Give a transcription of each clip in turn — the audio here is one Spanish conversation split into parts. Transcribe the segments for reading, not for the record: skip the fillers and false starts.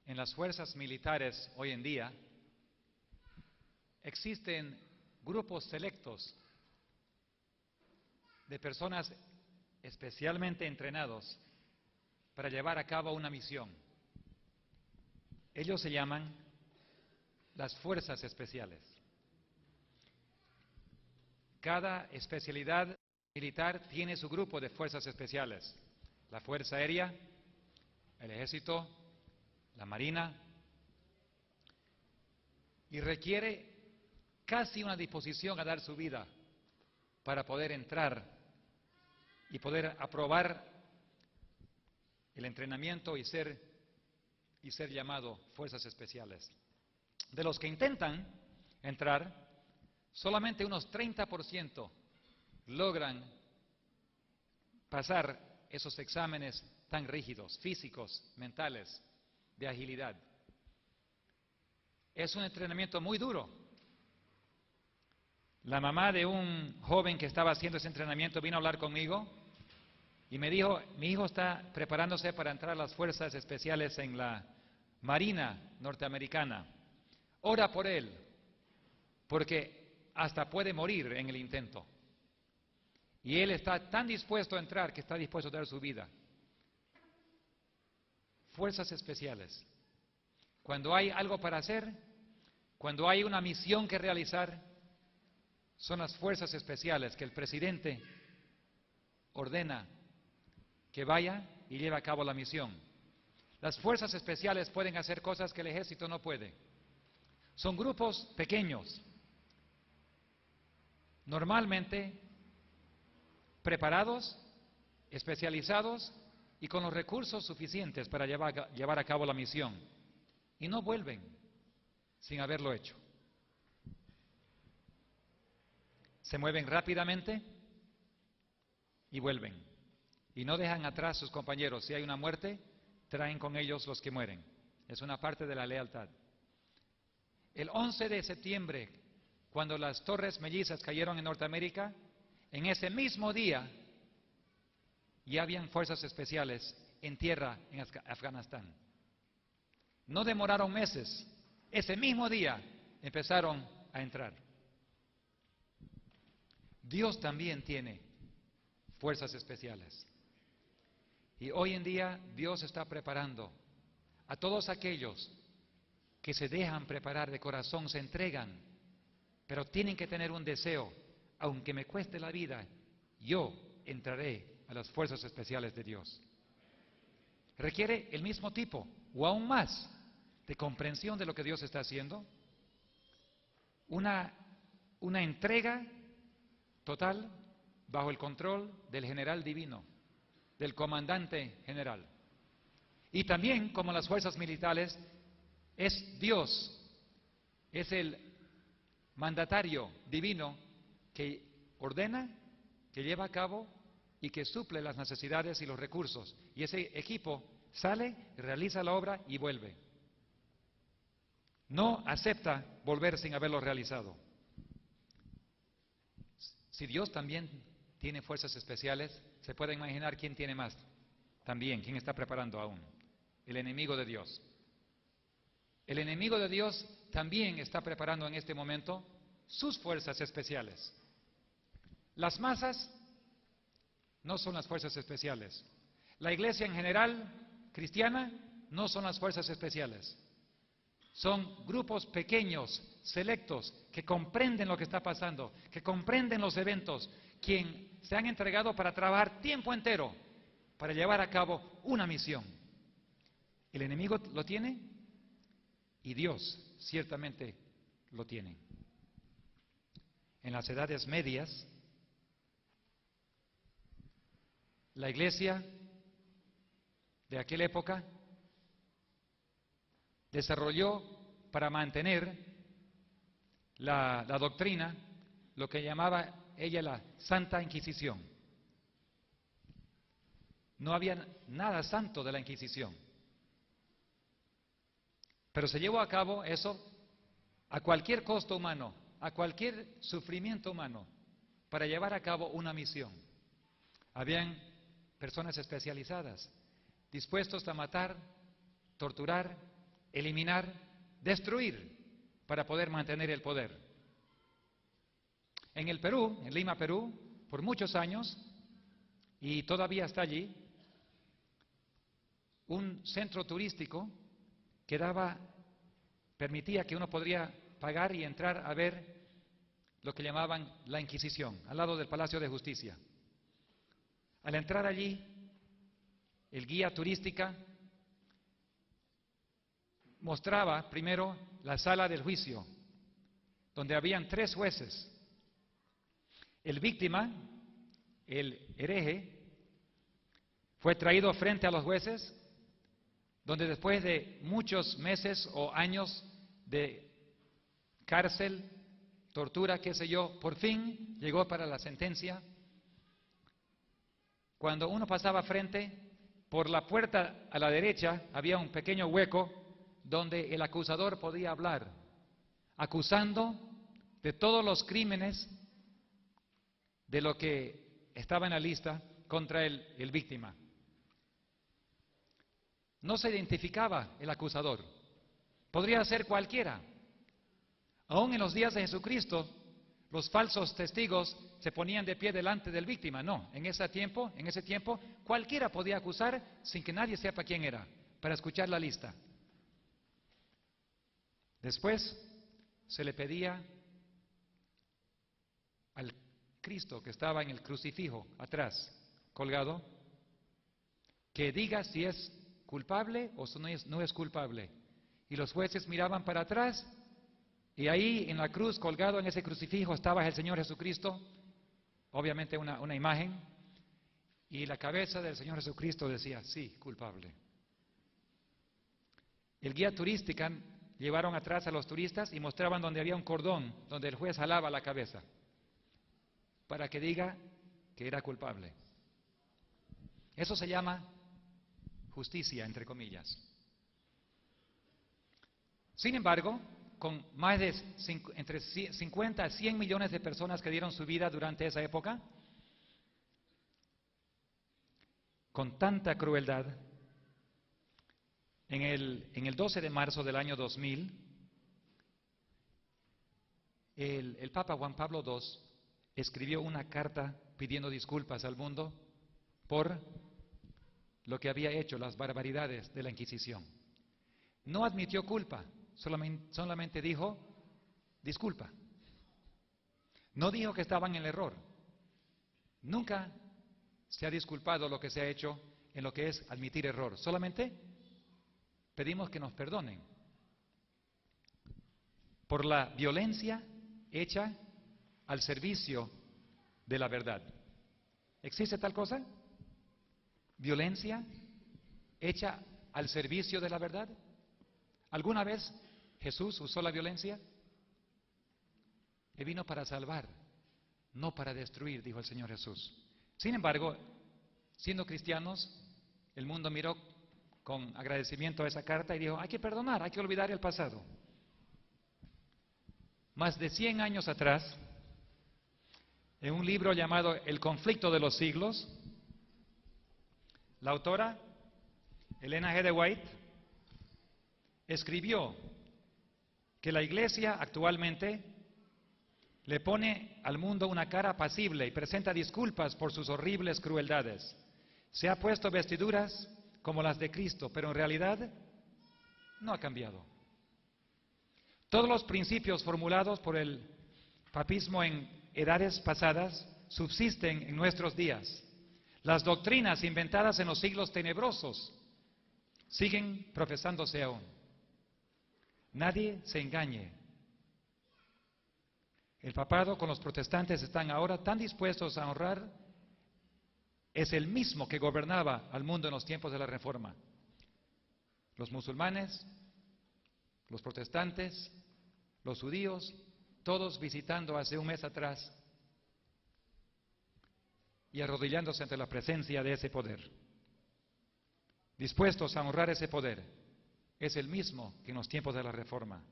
En las fuerzas militares hoy en día existen grupos selectos de personas especialmente entrenados para llevar a cabo una misión. Ellos se llaman las fuerzas especiales. Cada especialidad militar tiene su grupo de fuerzas especiales. La Fuerza Aérea, el Ejército, la Marina, y requiere casi una disposición a dar su vida para poder entrar y poder aprobar el entrenamiento y ser llamado fuerzas especiales. De los que intentan entrar, solamente unos 30% logran pasar esos exámenes tan rígidos, físicos, mentales, de agilidad. Es un entrenamiento muy duro. La mamá de un joven que estaba haciendo ese entrenamiento vino a hablar conmigo y me dijo, mi hijo está preparándose para entrar a las fuerzas especiales en la Marina norteamericana. Ora por él, porque hasta puede morir en el intento. Y él está tan dispuesto a entrar que está dispuesto a dar su vida. Fuerzas especiales. Cuando hay algo para hacer, cuando hay una misión que realizar, son las fuerzas especiales que el presidente ordena que vaya y lleve a cabo la misión. Las fuerzas especiales pueden hacer cosas que el ejército no puede. Son grupos pequeños, normalmente preparados, especializados y con los recursos suficientes para llevar a cabo la misión. Y no vuelven sin haberlo hecho. Se mueven rápidamente y vuelven. Y no dejan atrás sus compañeros. Si hay una muerte, traen con ellos los que mueren. Es una parte de la lealtad. El 11 de septiembre, cuando las Torres Mellizas cayeron en Norteamérica, en ese mismo día ya habían fuerzas especiales en tierra en Afganistán. No demoraron meses. Ese mismo día empezaron a entrar. Dios también tiene fuerzas especiales. Y hoy en día Dios está preparando a todos aquellos que se dejan preparar de corazón, se entregan, pero tienen que tener un deseo. Aunque me cueste la vida, yo entraré a las fuerzas especiales de Dios. Requiere el mismo tipo, o aún más, de comprensión de lo que Dios está haciendo, una entrega total bajo el control del general divino, del comandante general. Y también, como las fuerzas militares, es Dios, es el mandatario divino que ordena, que lleva a cabo y que suple las necesidades y los recursos. Y ese equipo sale, realiza la obra y vuelve. No acepta volver sin haberlo realizado. Si Dios también tiene fuerzas especiales, se puede imaginar quién tiene más. También, quién está preparando aún. El enemigo de Dios. El enemigo de Dios también está preparando en este momento sus fuerzas especiales. Las masas no son las fuerzas especiales. La iglesia en general, cristiana, no son las fuerzas especiales. Son grupos pequeños, selectos, que comprenden lo que está pasando, que comprenden los eventos, quien se han entregado para trabajar tiempo entero para llevar a cabo una misión. El enemigo lo tiene y Dios ciertamente lo tiene. En las edades medias, la iglesia de aquella época desarrolló para mantener la doctrina lo que llamaba ella la Santa Inquisición. No había nada santo de la Inquisición, pero se llevó a cabo eso a cualquier costo humano, a cualquier sufrimiento humano, para llevar a cabo una misión. Habían personas especializadas, dispuestos a matar, torturar, eliminar, destruir, para poder mantener el poder. En el Perú, en Lima, Perú, por muchos años, y todavía está allí, un centro turístico que permitía que uno podría pagar y entrar a ver lo que llamaban la Inquisición, al lado del Palacio de Justicia. Al entrar allí, el guía turística mostraba primero la sala del juicio, donde habían 3 jueces. El víctima, el hereje, fue traído frente a los jueces, donde después de muchos meses o años de cárcel, tortura, qué sé yo, por fin llegó para la sentencia. Cuando uno pasaba frente, por la puerta a la derecha había un pequeño hueco donde el acusador podía hablar, acusando de todos los crímenes de lo que estaba en la lista contra el víctima. No se identificaba el acusador, podría ser cualquiera. Aún en los días de Jesucristo, los falsos testigos se ponían de pie delante del víctima. No, en ese tiempo, cualquiera podía acusar sin que nadie sepa quién era, para escuchar la lista. Después se le pedía al Cristo que estaba en el crucifijo atrás, colgado, que diga si es culpable o si no es culpable. Y los jueces miraban para atrás, y ahí en la cruz, colgado en ese crucifijo, estaba el Señor Jesucristo, obviamente una imagen, y la cabeza del Señor Jesucristo decía, sí, culpable. El guía turístico llevaron atrás a los turistas y mostraban donde había un cordón, donde el juez jalaba la cabeza, para que diga que era culpable. Eso se llama justicia, entre comillas. Sin embargo, con más de entre 50 a 100 millones de personas que dieron su vida durante esa época, con tanta crueldad, en el 12 de marzo del año 2000, el Papa Juan Pablo II escribió una carta pidiendo disculpas al mundo por lo que había hecho, las barbaridades de la Inquisición. No admitió culpa, solamente dijo disculpa. No dijo que estaban en el error. Nunca se ha disculpado lo que se ha hecho en lo que es admitir error. Solamente pedimos que nos perdonen por la violencia hecha al servicio de la verdad. ¿Existe tal cosa? ¿Violencia hecha al servicio de la verdad? ¿Alguna vez Jesús usó la violencia? Él vino para salvar, no para destruir, dijo el Señor Jesús. Sin embargo, siendo cristianos, el mundo miró con agradecimiento a esa carta y dijo, hay que perdonar, hay que olvidar el pasado. Más de 100 años atrás, en un libro llamado El conflicto de los siglos, la autora, Elena G. de White, escribió que la Iglesia actualmente le pone al mundo una cara apacible y presenta disculpas por sus horribles crueldades. Se ha puesto vestiduras como las de Cristo, pero en realidad no ha cambiado. Todos los principios formulados por el papismo en edades pasadas subsisten en nuestros días. Las doctrinas inventadas en los siglos tenebrosos siguen profesándose aún. Nadie se engañe. El papado con los protestantes están ahora tan dispuestos a honrar, es el mismo que gobernaba al mundo en los tiempos de la Reforma. Los musulmanes, los protestantes, los judíos, todos visitando hace un mes atrás y arrodillándose ante la presencia de ese poder, dispuestos a honrar ese poder. Es el mismo que en los tiempos de la Reforma.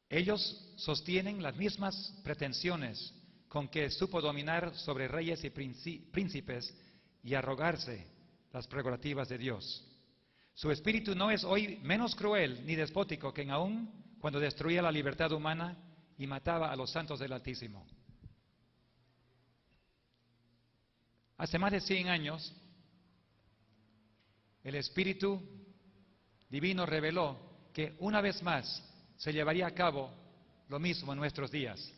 Ellos sostienen las mismas pretensiones con que supo dominar sobre reyes y príncipes y arrogarse las prerrogativas de Dios. Su espíritu no es hoy menos cruel ni despótico que en aún cuando destruía la libertad humana y mataba a los santos del Altísimo. Hace más de 100 años, el Espíritu Divino reveló que una vez más se llevaría a cabo lo mismo en nuestros días.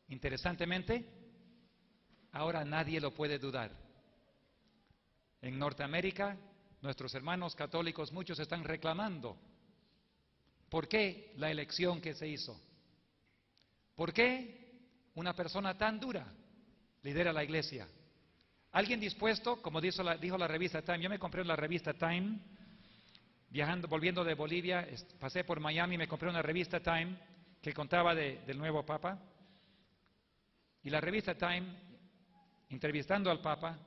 Interesantemente, ahora nadie lo puede dudar. En Norteamérica, nuestros hermanos católicos, muchos están reclamando. ¿Por qué la elección que se hizo? ¿Por qué una persona tan dura lidera la iglesia? Alguien dispuesto, como dijo la revista Time, yo me compré la revista Time, volviendo de Bolivia, pasé por Miami, me compré una revista Time que contaba del nuevo Papa. Y la revista Time, entrevistando al Papa,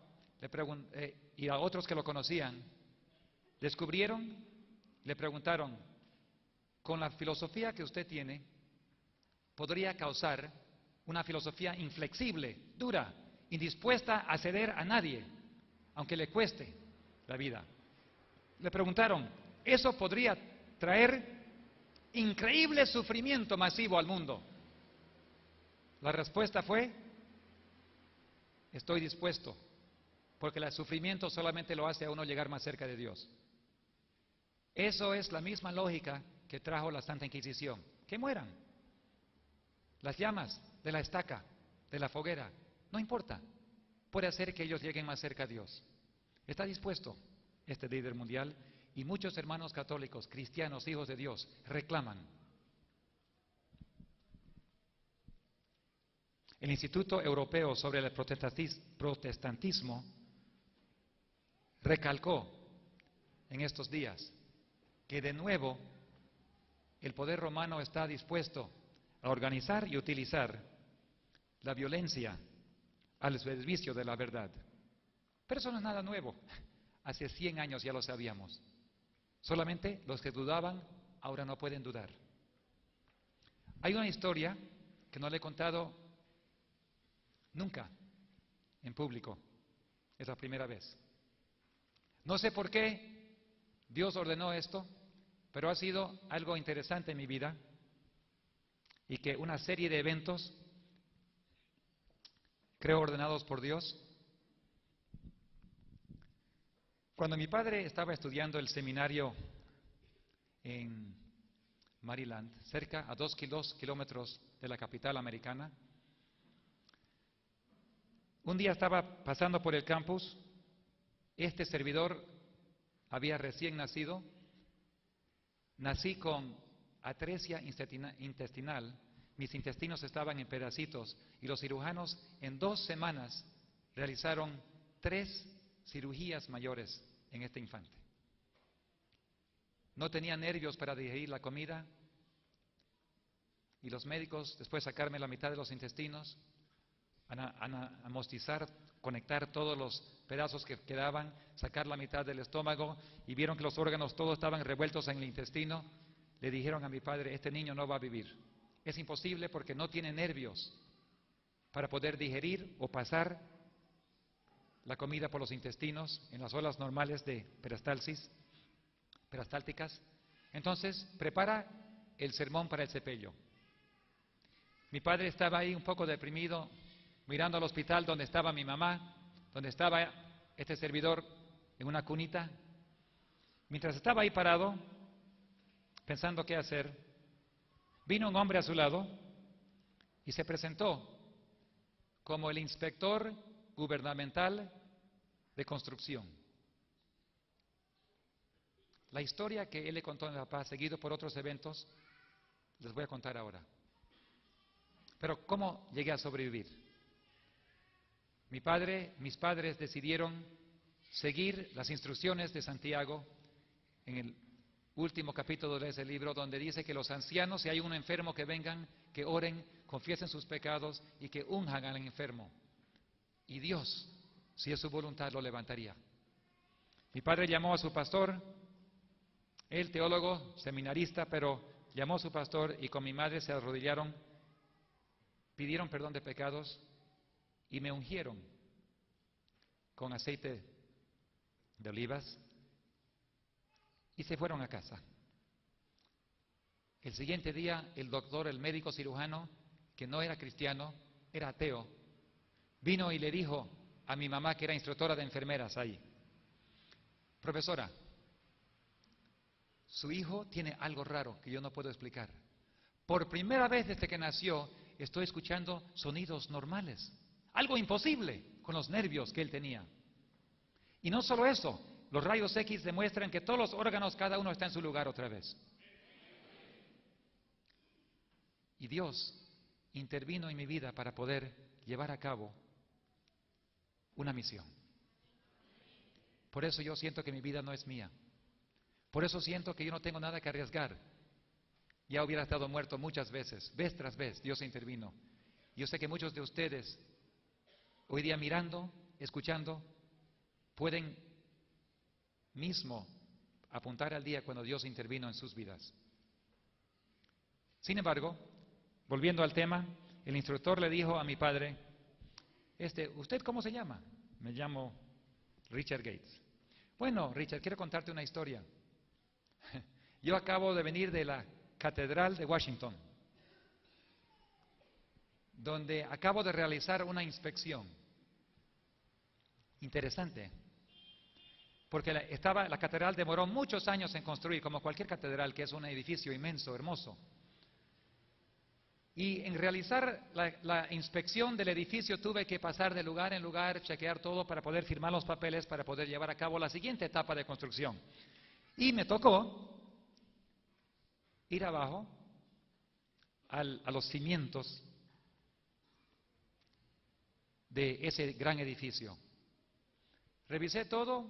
y a otros que lo conocían, le preguntaron, con la filosofía que usted tiene, podría causar una filosofía inflexible, dura, indispuesta a ceder a nadie, aunque le cueste la vida. Le preguntaron, ¿eso podría traer increíble sufrimiento masivo al mundo? La respuesta fue, estoy dispuesto, porque el sufrimiento solamente lo hace a uno llegar más cerca de Dios. Eso es la misma lógica que trajo la Santa Inquisición. Que mueran. Las llamas de la estaca, de la foguera, no importa. Puede hacer que ellos lleguen más cerca a Dios. Está dispuesto este líder mundial y muchos hermanos católicos, cristianos, hijos de Dios, reclaman. El Instituto Europeo sobre el Protestantismo recalcó en estos días que de nuevo el poder romano está dispuesto a organizar y utilizar la violencia al servicio de la verdad. Pero eso no es nada nuevo. Hace 100 años ya lo sabíamos. Solamente los que dudaban ahora no pueden dudar. Hay una historia que no le he contado nunca en público. Es la primera vez. No sé por qué Dios ordenó esto, pero ha sido algo interesante en mi vida y que una serie de eventos, creo ordenados por Dios. Cuando mi padre estaba estudiando el seminario en Maryland, cerca a 2 kilómetros de la capital americana, un día estaba pasando por el campus, este servidor había recién nacido, nací con atresia intestinal, mis intestinos estaban en pedacitos y los cirujanos en 2 semanas realizaron 3 cirugías mayores en este infante. No tenía nervios para digerir la comida y los médicos, después de sacarme la mitad de los intestinos, amostizar, conectar todos los pedazos que quedaban, sacar la mitad del estómago y vieron que los órganos todos estaban revueltos en el intestino. Le dijeron a mi padre, este niño no va a vivir. Es imposible porque no tiene nervios para poder digerir o pasar la comida por los intestinos en las olas normales de peristálticas. Entonces, prepara el sermón para el sepelio. Mi padre estaba ahí un poco deprimido, mirando al hospital donde estaba mi mamá, donde estaba este servidor en una cunita. Mientras estaba ahí parado, pensando qué hacer, vino un hombre a su lado y se presentó como el inspector gubernamental de construcción. La historia que él le contó a mi papá, seguido por otros eventos, les voy a contar ahora. Pero ¿cómo llegué a sobrevivir? Mis padres decidieron seguir las instrucciones de Santiago en el último capítulo de ese libro, donde dice que los ancianos, si hay un enfermo, que vengan, que oren, confiesen sus pecados y que unjan al enfermo. Y Dios, si es su voluntad, lo levantaría. Mi padre llamó a su pastor, él teólogo, seminarista, pero llamó a su pastor y con mi madre se arrodillaron, pidieron perdón de pecados y me ungieron con aceite de olivas y se fueron a casa. El siguiente día, el doctor, el médico cirujano, que no era cristiano, era ateo, vino y le dijo a mi mamá, que era instructora de enfermeras ahí: profesora, su hijo tiene algo raro que yo no puedo explicar. Por primera vez desde que nació, estoy escuchando sonidos normales. Algo imposible con los nervios que él tenía. Y no solo eso, los rayos X demuestran que todos los órganos, cada uno está en su lugar otra vez. Y Dios intervino en mi vida para poder llevar a cabo una misión. Por eso yo siento que mi vida no es mía. Por eso siento que yo no tengo nada que arriesgar. Ya hubiera estado muerto muchas veces, vez tras vez, Dios intervino. Yo sé que muchos de ustedes, hoy día mirando, escuchando, pueden mismo apuntar al día cuando Dios intervino en sus vidas. Sin embargo, volviendo al tema, el instructor le dijo a mi padre: ¿usted cómo se llama? Me llamo Richard Gates. Bueno, Richard, quiero contarte una historia. Yo acabo de venir de la Catedral de Washington, donde acabo de realizar una inspección. Interesante, porque la catedral demoró muchos años en construir, como cualquier catedral, que es un edificio inmenso, hermoso. Y en realizar la inspección del edificio tuve que pasar de lugar en lugar, chequear todo para poder firmar los papeles, para poder llevar a cabo la siguiente etapa de construcción. Y me tocó ir abajo a los cimientos de ese gran edificio. Revisé todo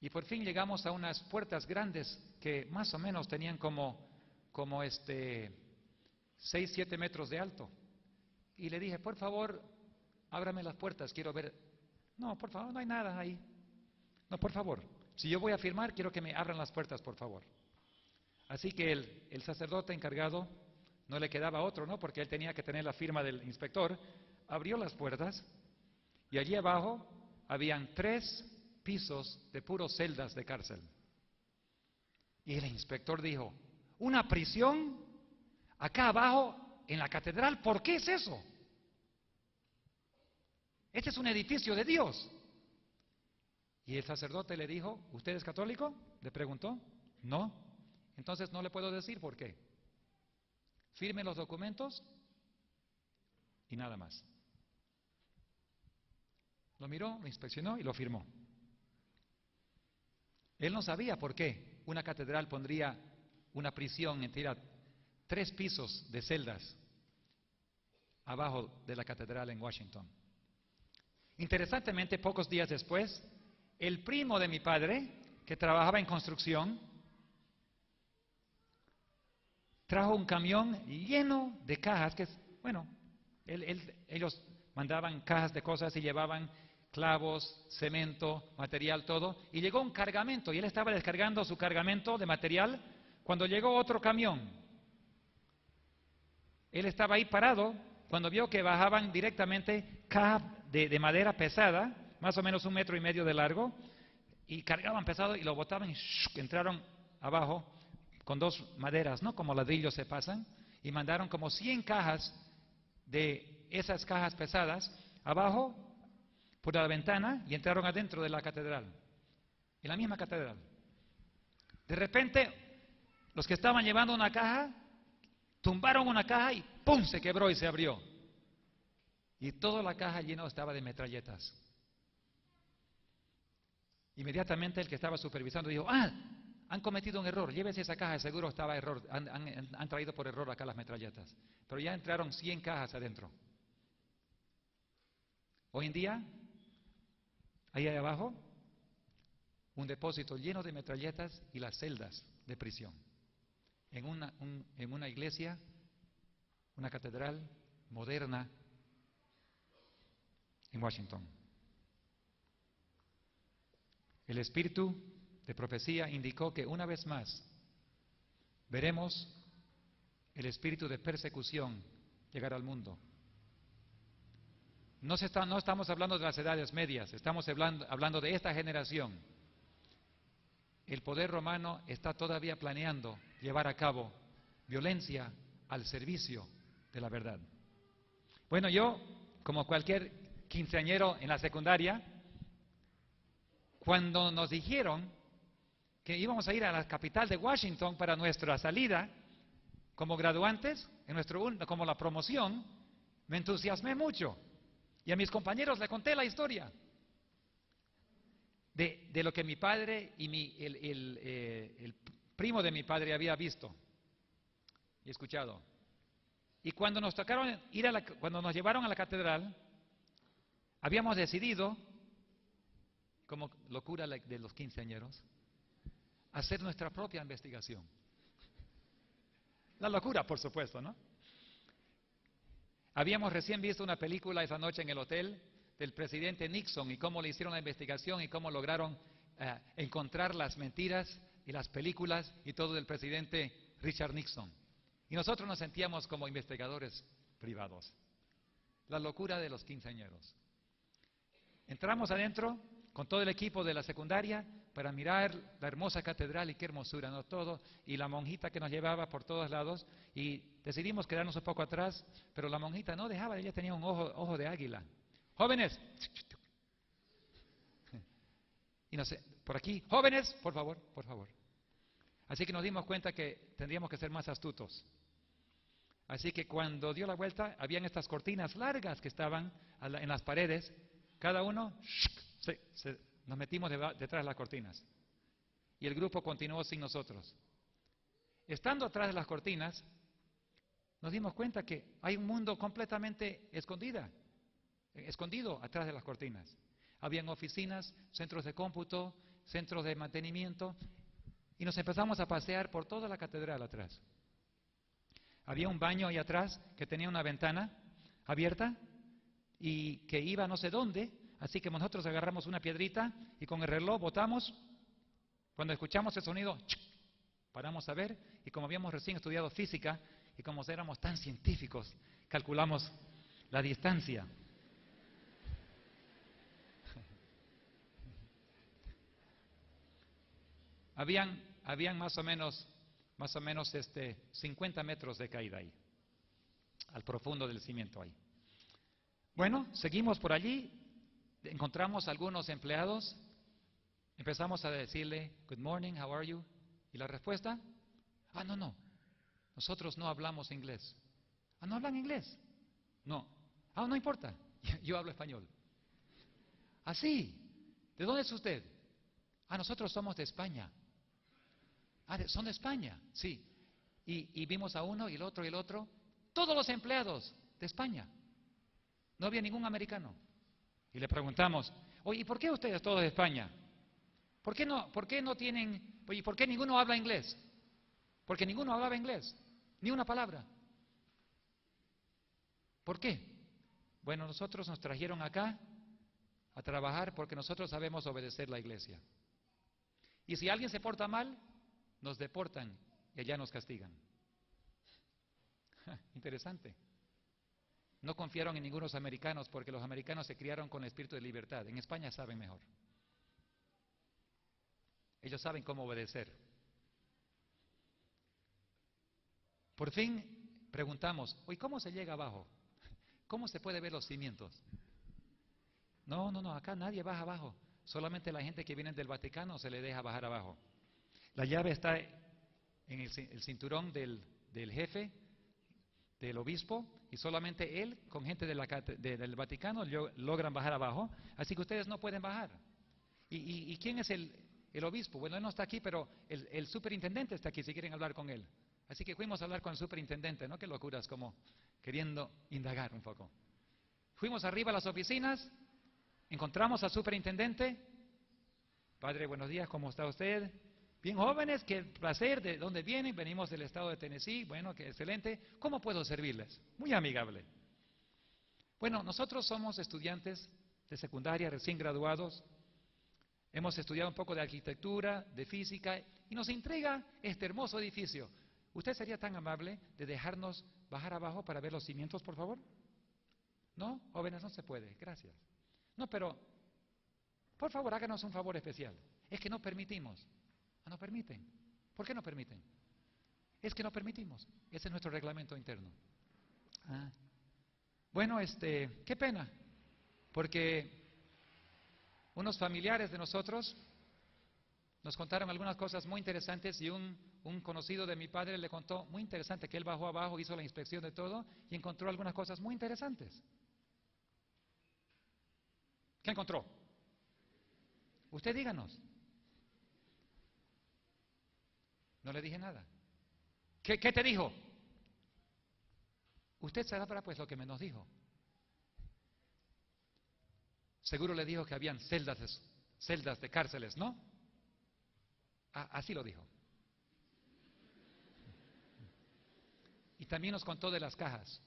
y por fin llegamos a unas puertas grandes que más o menos tenían como 6, 7 metros de alto. Y le dije: por favor, ábrame las puertas, quiero ver. No, por favor, no hay nada ahí. No, por favor, si yo voy a firmar, quiero que me abran las puertas, por favor. Así que el sacerdote encargado, no le quedaba otro, ¿no? Porque él tenía que tener la firma del inspector. Abrió las puertas y allí abajo habían 3 pisos de puros celdas de cárcel. Y el inspector dijo: ¿una prisión acá abajo en la catedral? ¿Por qué es eso? Este es un edificio de Dios. Y el sacerdote le dijo: ¿usted es católico?, le preguntó. No. Entonces no le puedo decir por qué. Firme los documentos y nada más. Lo miró, lo inspeccionó y lo firmó. Él no sabía por qué una catedral pondría una prisión entera, 3 pisos de celdas abajo de la catedral en Washington. Interesantemente, pocos días después, el primo de mi padre, que trabajaba en construcción, trajo un camión lleno de cajas, ellos mandaban cajas de cosas y llevaban clavos, cemento, material, todo, y llegó un cargamento, y él estaba descargando su cargamento de material cuando llegó otro camión. Él estaba ahí parado cuando vio que bajaban directamente cajas de madera pesada, más o menos 1,5 metros de largo, y cargaban pesado y lo botaban y entraron abajo con 2 maderas, ¿no? Como ladrillos se pasan, y mandaron como 100 cajas de esas cajas pesadas abajo por la ventana y entraron adentro de la catedral, en la misma catedral. De repente, los que estaban llevando una caja, tumbaron una caja y ¡pum!, se quebró y se abrió. Y toda la caja llena estaba de metralletas. Inmediatamente el que estaba supervisando dijo: han cometido un error, llévese esa caja, seguro estaba error, han traído por error acá las metralletas. Pero ya entraron 100 cajas adentro. Hoy en día, ahí abajo, un depósito lleno de metralletas y las celdas de prisión. En una iglesia, una catedral moderna en Washington. El espíritu de profecía indicó que una vez más veremos el espíritu de persecución llegar al mundo. No estamos hablando de las edades medias, estamos hablando de esta generación. el poder romano está todavía planeando llevar a cabo violencia al servicio de la verdad. Bueno, yo, como cualquier quinceañero en la secundaria, cuando nos dijeron que íbamos a ir a la capital de Washington para nuestra salida como graduantes, como la promoción, me entusiasmé mucho. Y a mis compañeros le conté la historia de lo que mi padre y el primo de mi padre había visto y escuchado. Y cuando nos tocaron cuando nos llevaron a la catedral, habíamos decidido, como locura de los quinceañeros, hacer nuestra propia investigación. La locura, por supuesto, ¿no? Habíamos recién visto una película esa noche en el hotel del presidente Nixon y cómo le hicieron la investigación y cómo lograron encontrar las mentiras y las películas y todo del presidente Richard Nixon. Y nosotros nos sentíamos como investigadores privados. La locura de los quinceañeros. Entramos adentro con todo el equipo de la secundaria para mirar la hermosa catedral y qué hermosura, ¿no? Todo, y la monjita que nos llevaba por todos lados, y decidimos quedarnos un poco atrás, pero la monjita no dejaba, ella tenía un ojo de águila. Jóvenes, y no sé, por aquí, jóvenes, por favor, por favor. Así que nos dimos cuenta que tendríamos que ser más astutos. Así que cuando dio la vuelta, habían estas cortinas largas que estaban en las paredes, cada uno, nos metimos detrás de las cortinas. Y el grupo continuó sin nosotros. Estando atrás de las cortinas, nos dimos cuenta que hay un mundo completamente escondido atrás de las cortinas. Habían oficinas, centros de cómputo, centros de mantenimiento, y nos empezamos a pasear por toda la catedral atrás. Había un baño ahí atrás que tenía una ventana abierta y que iba no sé dónde, así que nosotros agarramos una piedrita y con el reloj botamos. Cuando escuchamos el sonido, paramos a ver, y como habíamos recién estudiado física y como éramos tan científicos, calculamos la distancia. Habían más o menos 50 metros de caída ahí, al profundo del cimiento ahí. Bueno, seguimos por allí, encontramos algunos empleados, empezamos a decirle, good morning, how are you? Y la respuesta, no, nosotros no hablamos inglés. ¿No hablan inglés? No. No importa, yo hablo español. Sí, ¿de dónde es usted? Nosotros somos de España. ¿Son de España? Sí. Y vimos a uno y el otro y el otro, todos los empleados de España. No había ningún americano. Y le preguntamos, oye, ¿y por qué ustedes todos de España? ¿Por qué no tienen, oye, por qué ninguno habla inglés? Porque ninguno hablaba inglés, ni una palabra. ¿Por qué? Bueno, nosotros nos trajeron acá a trabajar porque nosotros sabemos obedecer la iglesia. Y si alguien se porta mal, nos deportan y allá nos castigan. Interesante. No confiaron en ningunos americanos porque los americanos se criaron con espíritu de libertad. En España saben mejor. Ellos saben cómo obedecer. Por fin preguntamos, oye, ¿cómo se llega abajo? ¿Cómo se puede ver los cimientos? No, acá nadie baja abajo. Solamente la gente que viene del Vaticano se le deja bajar abajo. La llave está en el cinturón del jefe, del obispo, y solamente él, con gente del Vaticano, logran bajar abajo. Así que ustedes no pueden bajar. ¿Y quién es el obispo? Bueno, él no está aquí, pero el superintendente está aquí, si quieren hablar con él. Así que fuimos a hablar con el superintendente, ¿no? Qué locuras, como queriendo indagar un poco. Fuimos arriba a las oficinas, encontramos al superintendente. Padre, buenos días, ¿cómo está usted? Bien, jóvenes, qué placer, ¿de dónde vienen? Venimos del estado de Tennessee, bueno, qué excelente. ¿Cómo puedo servirles? Muy amigable. Bueno, nosotros somos estudiantes de secundaria, recién graduados. Hemos estudiado un poco de arquitectura, de física, y nos intriga este hermoso edificio. ¿Usted sería tan amable de dejarnos bajar abajo para ver los cimientos, por favor? No, jóvenes, no se puede, gracias. No, pero, por favor, háganos un favor especial. Es que no permitimos. Ah, no permiten. ¿Por qué no permiten? Es que no permitimos. Ese es nuestro reglamento interno. Ah. Bueno, qué pena, porque unos familiares de nosotros nos contaron algunas cosas muy interesantes y un conocido de mi padre le contó, muy interesante, que él bajó abajo, hizo la inspección de todo y encontró algunas cosas muy interesantes. ¿Qué encontró? Usted díganos. No le dije nada. ¿Qué te dijo? Usted sabrá pues lo que me nos dijo. Seguro le dijo que habían celdas de cárceles, ¿no? Ah, así lo dijo. Y también nos contó de las cajas.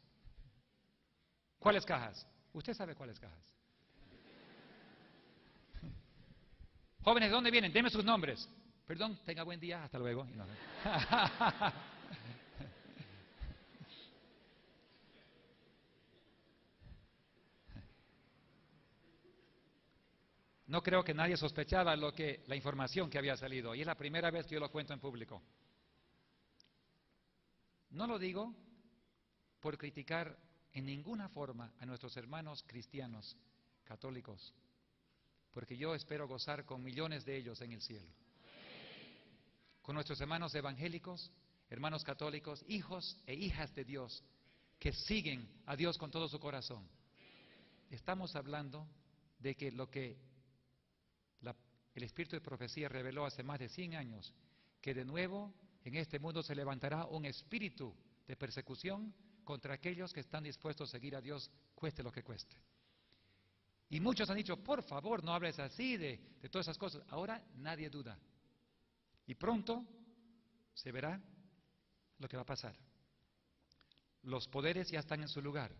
¿Cuáles cajas? Usted sabe cuáles cajas. Jóvenes, ¿de dónde vienen? Deme sus nombres. Perdón, tenga buen día, hasta luego. No creo que nadie sospechaba la información que había salido, y es la primera vez que yo lo cuento en público. No lo digo por criticar en ninguna forma a nuestros hermanos cristianos, católicos, porque yo espero gozar con millones de ellos en el cielo. Con nuestros hermanos evangélicos, hermanos católicos, hijos e hijas de Dios, que siguen a Dios con todo su corazón. Estamos hablando de que lo que el Espíritu de Profecía reveló hace más de 100 años, que de nuevo en este mundo se levantará un espíritu de persecución contra aquellos que están dispuestos a seguir a Dios, cueste lo que cueste. Y muchos han dicho, por favor, no hables así de todas esas cosas. Ahora nadie duda. Y pronto se verá lo que va a pasar. Los poderes ya están en su lugar,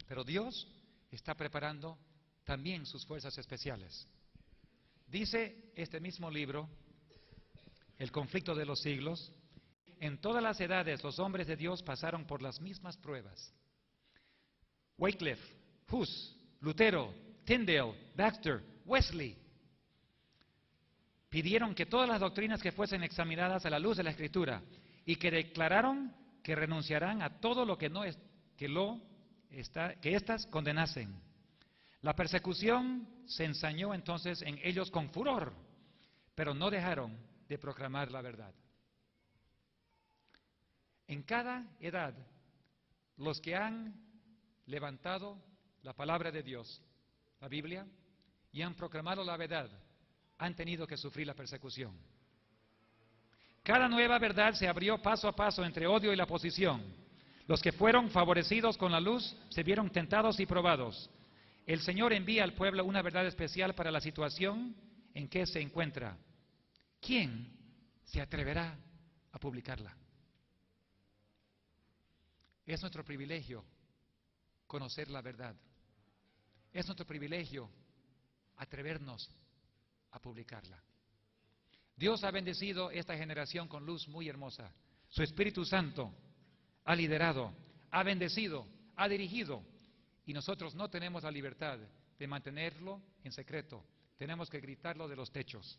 pero Dios está preparando también sus fuerzas especiales. Dice este mismo libro, El conflicto de los siglos, en todas las edades los hombres de Dios pasaron por las mismas pruebas. Wycliffe, Hus, Lutero, Tyndale, Baxter, Wesley pidieron que todas las doctrinas que fuesen examinadas a la luz de la Escritura y que declararon que renunciarán a todo lo que éstas condenasen. La persecución se ensañó entonces en ellos con furor, pero no dejaron de proclamar la verdad. En cada edad, los que han levantado la palabra de Dios, la Biblia, y han proclamado la verdad, han tenido que sufrir la persecución. Cada nueva verdad se abrió paso a paso entre odio y la oposición. Los que fueron favorecidos con la luz se vieron tentados y probados. El Señor envía al pueblo una verdad especial para la situación en que se encuentra. ¿Quién se atreverá a publicarla? Es nuestro privilegio conocer la verdad. Es nuestro privilegio atrevernos a publicarla. Dios ha bendecido esta generación con luz muy hermosa. Su Espíritu Santo ha liderado, ha bendecido, ha dirigido. Y nosotros no tenemos la libertad de mantenerlo en secreto. Tenemos que gritarlo de los techos.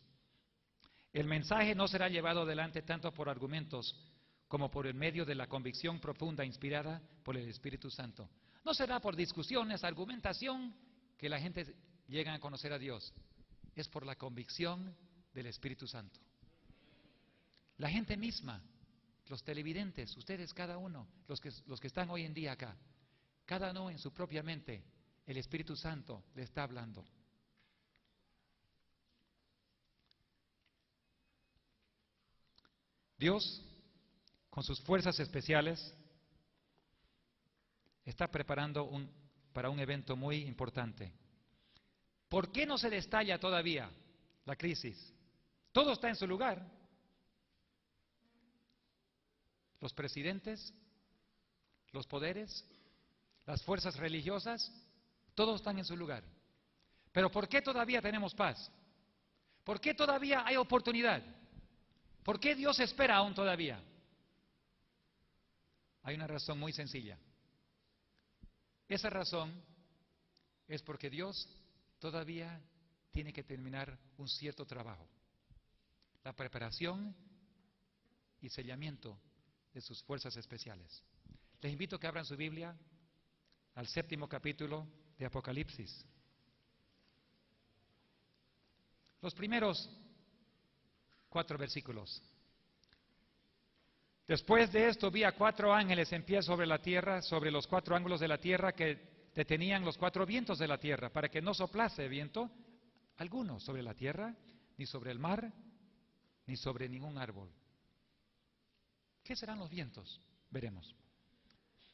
El mensaje no será llevado adelante tanto por argumentos como por el medio de la convicción profunda inspirada por el Espíritu Santo. No será por discusiones, argumentación que la gente llega a conocer a Dios. Es por la convicción del Espíritu Santo. La gente misma, los televidentes, ustedes cada uno, los que están hoy en día acá, cada uno en su propia mente, el Espíritu Santo le está hablando. Dios, con sus fuerzas especiales, está preparando para un evento muy importante. ¿Por qué no se destalla todavía la crisis? Todo está en su lugar. Los presidentes, los poderes, las fuerzas religiosas, todos están en su lugar. Pero ¿por qué todavía tenemos paz? ¿Por qué todavía hay oportunidad? ¿Por qué Dios espera aún todavía? Hay una razón muy sencilla. Esa razón es porque Dios todavía tiene que terminar un cierto trabajo. la preparación y sellamiento de sus fuerzas especiales. Les invito a que abran su Biblia al 7º capítulo de Apocalipsis. Los primeros 4 versículos. Después de esto vi a 4 ángeles en pie sobre la tierra, sobre los 4 ángulos de la tierra, que detenían los 4 vientos de la tierra, para que no soplase viento alguno sobre la tierra, ni sobre el mar, ni sobre ningún árbol. ¿Qué serán los vientos? Veremos.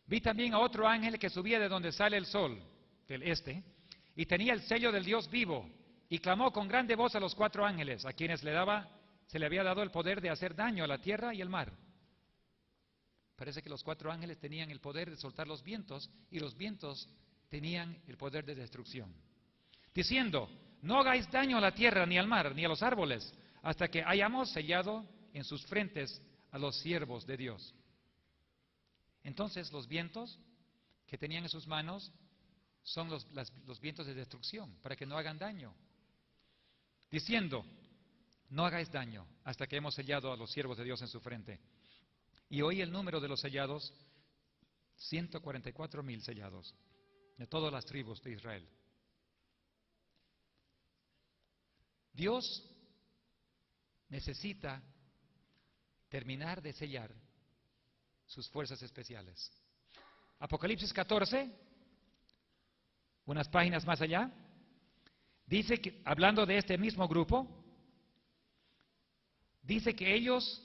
Vi también a otro ángel que subía de donde sale el sol, del este, y tenía el sello del Dios vivo, y clamó con grande voz a los 4 ángeles, a quienes se le había dado el poder de hacer daño a la tierra y el mar. Parece que los 4 ángeles tenían el poder de soltar los vientos, y los vientos tenían el poder de destrucción. Diciendo, no hagáis daño a la tierra, ni al mar, ni a los árboles, hasta que hayamos sellado en sus frentes a los siervos de Dios. Entonces los vientos que tenían en sus manos son los vientos de destrucción, para que no hagan daño. Diciendo, no hagáis daño hasta que hemos sellado a los siervos de Dios en su frente. Y oí el número de los sellados, 144,000 sellados, de todas las tribus de Israel. Dios necesita terminar de sellar sus fuerzas especiales. Apocalipsis 14, unas páginas más allá, dice que, hablando de este mismo grupo, dice que ellos,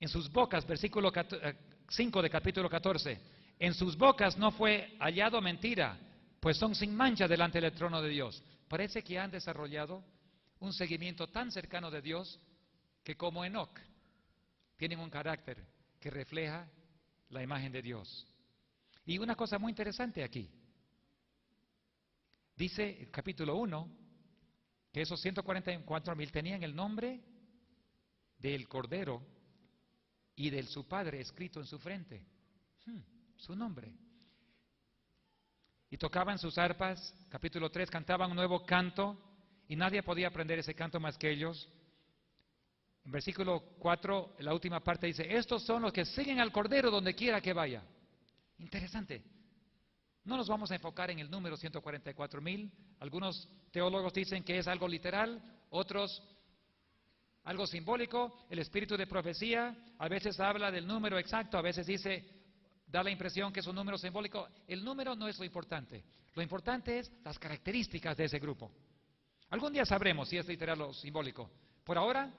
en sus bocas, versículo 5 de capítulo 14, en sus bocas no fue hallado mentira, pues son sin mancha delante del trono de Dios. Parece que han desarrollado un seguimiento tan cercano de Dios que, como Enoc, tienen un carácter que refleja la imagen de Dios. Y una cosa muy interesante aquí, dice el capítulo 1 que esos 144,000 tenían el nombre del Cordero y de su Padre escrito en su frente, su nombre. Y tocaban sus arpas, capítulo 3, cantaban un nuevo canto, y nadie podía aprender ese canto más que ellos. En versículo 4, la última parte dice, estos son los que siguen al Cordero donde quiera que vaya. Interesante. No nos vamos a enfocar en el número 144,000. Algunos teólogos dicen que es algo literal, otros algo simbólico. El espíritu de profecía a veces habla del número exacto, a veces da la impresión que es un número simbólico. El número no es lo importante. Lo importante es las características de ese grupo. Algún día sabremos si es literal o simbólico. Por ahora,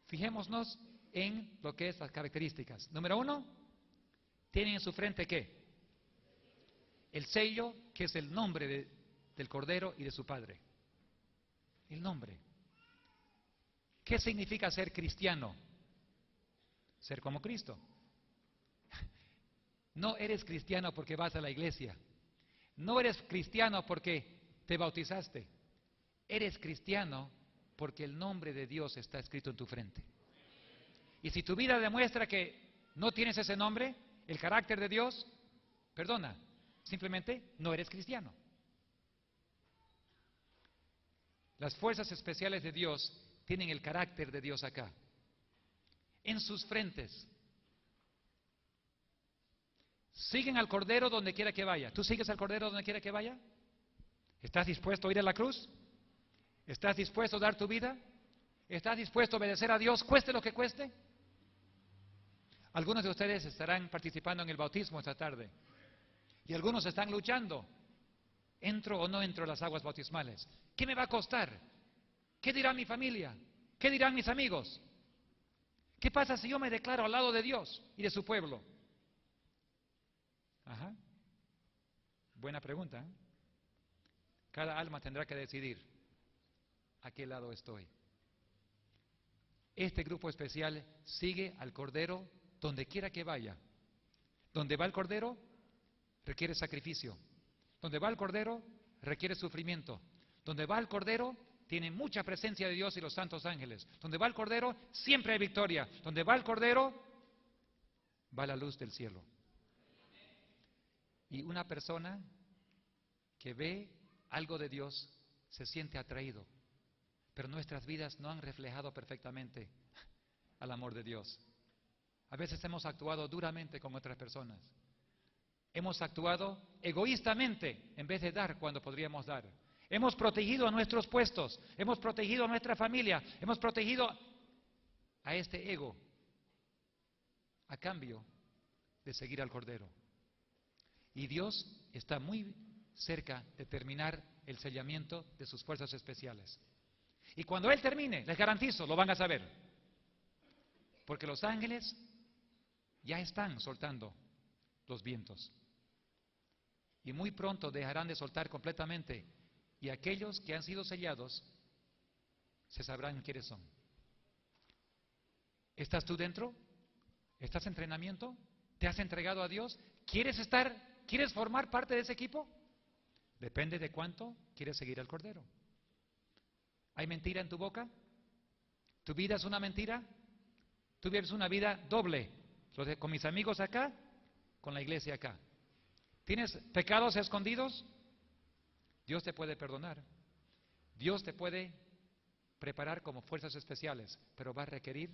fijémonos en lo que es las características. Número 1, tienen en su frente ¿qué? El sello, que es el nombre del Cordero y de su Padre. El nombre. ¿Qué significa ser cristiano? Ser como Cristo. No eres cristiano porque vas a la iglesia. No eres cristiano porque te bautizaste. Eres cristiano porque el nombre de Dios está escrito en tu frente. Y si tu vida demuestra que no tienes ese nombre, el carácter de Dios, perdona, simplemente no eres cristiano. Las fuerzas especiales de Dios tienen el carácter de Dios acá, en sus frentes. Siguen al Cordero donde quiera que vaya. ¿Tú sigues al Cordero donde quiera que vaya? ¿Estás dispuesto a ir a la cruz? ¿Estás dispuesto a dar tu vida? ¿Estás dispuesto a obedecer a Dios, cueste lo que cueste? Algunos de ustedes estarán participando en el bautismo esta tarde. Y algunos están luchando. ¿Entro o no entro a las aguas bautismales? ¿Qué me va a costar? ¿Qué dirá mi familia? ¿Qué dirán mis amigos? ¿Qué pasa si yo me declaro al lado de Dios y de su pueblo? Ajá. Buena pregunta, ¿eh? Cada alma tendrá que decidir a qué lado estoy. Este grupo especial sigue al Cordero donde quiera que vaya. Donde va el Cordero, requiere sacrificio. Donde va el Cordero, requiere sufrimiento. Donde va el Cordero, tiene mucha presencia de Dios y los santos ángeles. Donde va el Cordero, siempre hay victoria. Donde va el Cordero, va la luz del cielo. Y una persona que ve algo de Dios se siente atraído. pero nuestras vidas no han reflejado perfectamente al amor de Dios. A veces hemos actuado duramente con otras personas. Hemos actuado egoístamente en vez de dar cuando podríamos dar. Hemos protegido a nuestros puestos, hemos protegido a nuestra familia, hemos protegido a este ego a cambio de seguir al Cordero. Y Dios está muy cerca de terminar el sellamiento de sus fuerzas especiales. Y cuando Él termine, les garantizo, lo van a saber. Porque los ángeles ya están soltando los vientos. Y muy pronto dejarán de soltar completamente. Y aquellos que han sido sellados se sabrán quiénes son. ¿Estás tú dentro? ¿Estás en entrenamiento? ¿Te has entregado a Dios? ¿Quieres formar parte de ese equipo? Depende de cuánto quieres seguir al Cordero. ¿Hay mentira en tu boca? ¿Tu vida es una mentira? ¿Tú vives una vida doble? Con mis amigos acá, con la iglesia acá. ¿Tienes pecados escondidos? Dios te puede perdonar. Dios te puede preparar como fuerzas especiales, pero va a requerir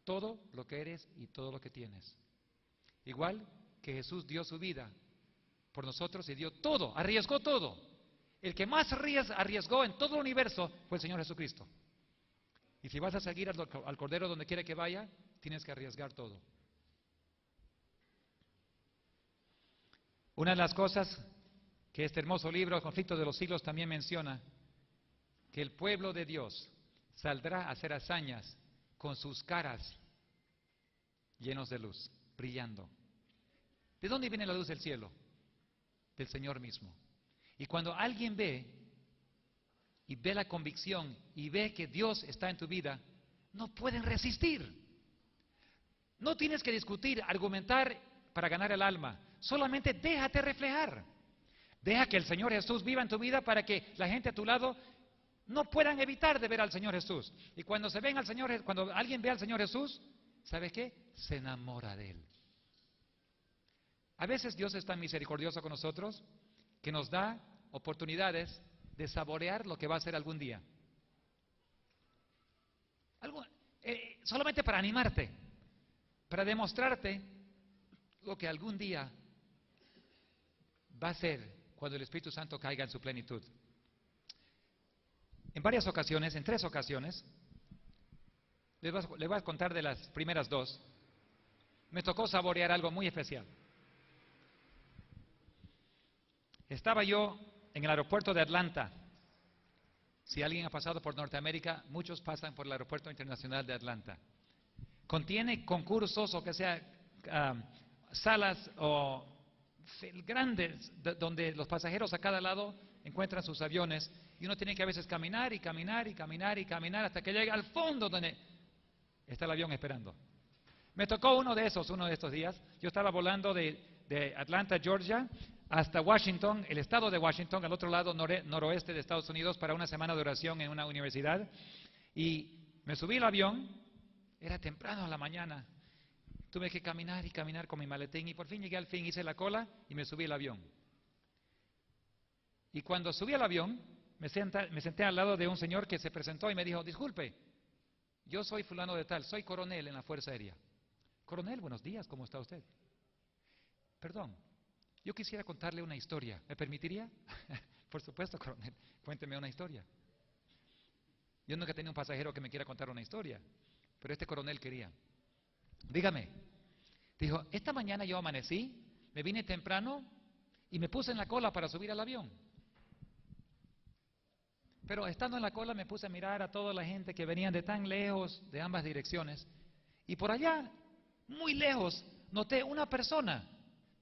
todo lo que eres y todo lo que tienes. Igual que Jesús dio su vida por nosotros y dio todo, arriesgó todo. El que más arriesgó en todo el universo fue el Señor Jesucristo. Y si vas a seguir al Cordero donde quiera que vaya, tienes que arriesgar todo. Una de las cosas que este hermoso libro, El conflicto de los siglos, también menciona, que el pueblo de Dios saldrá a hacer hazañas con sus caras llenos de luz, brillando. ¿De dónde viene la luz del cielo? Del Señor mismo. Y cuando alguien ve la convicción y ve que Dios está en tu vida, no pueden resistir. No tienes que discutir, argumentar para ganar el alma. Solamente déjate reflejar. Deja que el Señor Jesús viva en tu vida para que la gente a tu lado no puedan evitar de ver al Señor Jesús. Y cuando cuando alguien ve al Señor Jesús, ¿sabe qué? Se enamora de Él. A veces Dios es tan misericordioso con nosotros que nos da oportunidades de saborear lo que va a ser algún día. Solamente para animarte, para demostrarte lo que algún día va a ser cuando el Espíritu Santo caiga en su plenitud. En 3 ocasiones, les voy a contar de las primeras 2, me tocó saborear algo muy especial. Estaba yo en el aeropuerto de Atlanta. Si alguien ha pasado por Norteamérica, muchos pasan por el aeropuerto internacional de Atlanta. Contiene concursos o que sea salas o grandes donde los pasajeros a cada lado encuentran sus aviones y uno tiene que a veces caminar y caminar y caminar y caminar hasta que llegue al fondo donde está el avión esperando. Me tocó uno de estos días. Yo estaba volando de Atlanta, Georgia, hasta Washington, el estado de Washington, al otro lado noroeste de Estados Unidos, para una semana de oración en una universidad. Y me subí al avión, era temprano a la mañana. Tuve que caminar y caminar con mi maletín y por fin llegué al fin, hice la cola y me subí al avión. Y cuando subí al avión, me senté al lado de un señor que se presentó y me dijo, disculpe, yo soy fulano de tal, soy coronel en la Fuerza Aérea. Coronel, buenos días, ¿cómo está usted? Perdón, yo quisiera contarle una historia, ¿me permitiría? Por supuesto, coronel, cuénteme una historia. Yo nunca he tenido un pasajero que me quiera contar una historia, pero este coronel quería. Dígame, dijo, esta mañana yo amanecí, me vine temprano y me puse en la cola para subir al avión. Pero estando en la cola me puse a mirar a toda la gente que venían de tan lejos, de ambas direcciones, y por allá, muy lejos, noté una persona.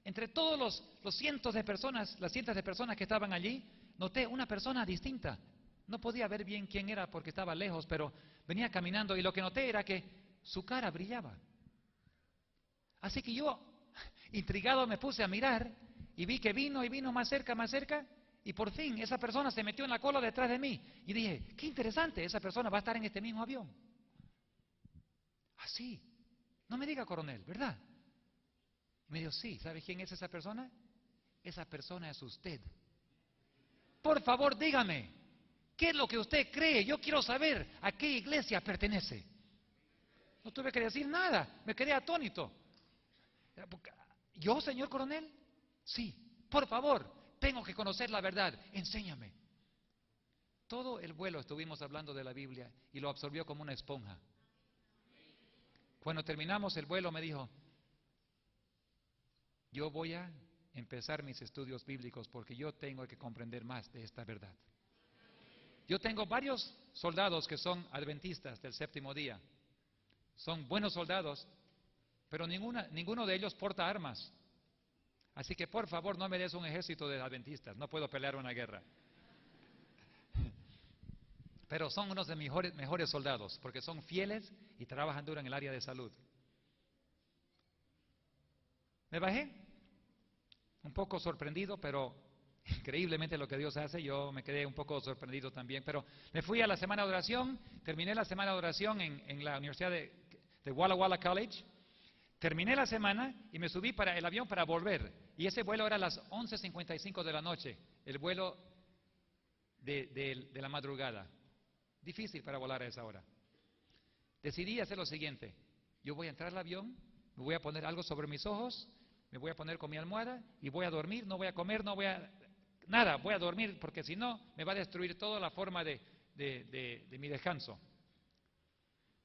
Entre todos los cientos de personas, las cientos de personas que estaban allí, noté una persona distinta. No podía ver bien quién era porque estaba lejos, pero venía caminando y lo que noté era que su cara brillaba. Así que yo, intrigado, me puse a mirar y vi que vino y vino más cerca, y por fin esa persona se metió en la cola detrás de mí. Y dije, qué interesante, esa persona va a estar en este mismo avión. Así, no me diga coronel, ¿verdad? Y me dijo, sí, ¿sabe quién es esa persona? Esa persona es usted. Por favor, dígame, ¿Qué es lo que usted cree? Yo quiero saber a qué iglesia pertenece. No tuve que decir nada, me quedé atónito. ¿Yo, señor coronel? Sí, por favor, tengo que conocer la verdad, enséñame. Todo el vuelo estuvimos hablando de la Biblia y lo absorbió como una esponja. Cuando terminamos el vuelo me dijo, yo voy a empezar mis estudios bíblicos porque yo tengo que comprender más de esta verdad. Yo tengo varios soldados que son adventistas del séptimo día. Son buenos soldados, pero ninguno de ellos porta armas. Así que por favor no me des un ejército de adventistas, no puedo pelear una guerra. Pero son unos de mis mejores soldados, porque son fieles y trabajan duro en el área de salud. Me bajé, un poco sorprendido, pero increíblemente lo que Dios hace, yo me quedé un poco sorprendido también. Pero me fui a la semana de oración, terminé la semana de oración en la Universidad de Walla Walla College. Terminé la semana y me subí para el avión para volver. Y ese vuelo era a las 11:55 de la noche, el vuelo de la madrugada. Difícil para volar a esa hora. Decidí hacer lo siguiente: yo voy a entrar al avión, me voy a poner algo sobre mis ojos, me voy a poner con mi almohada y voy a dormir, no voy a comer, no voy a... nada, voy a dormir porque si no me va a destruir toda la forma de mi descanso.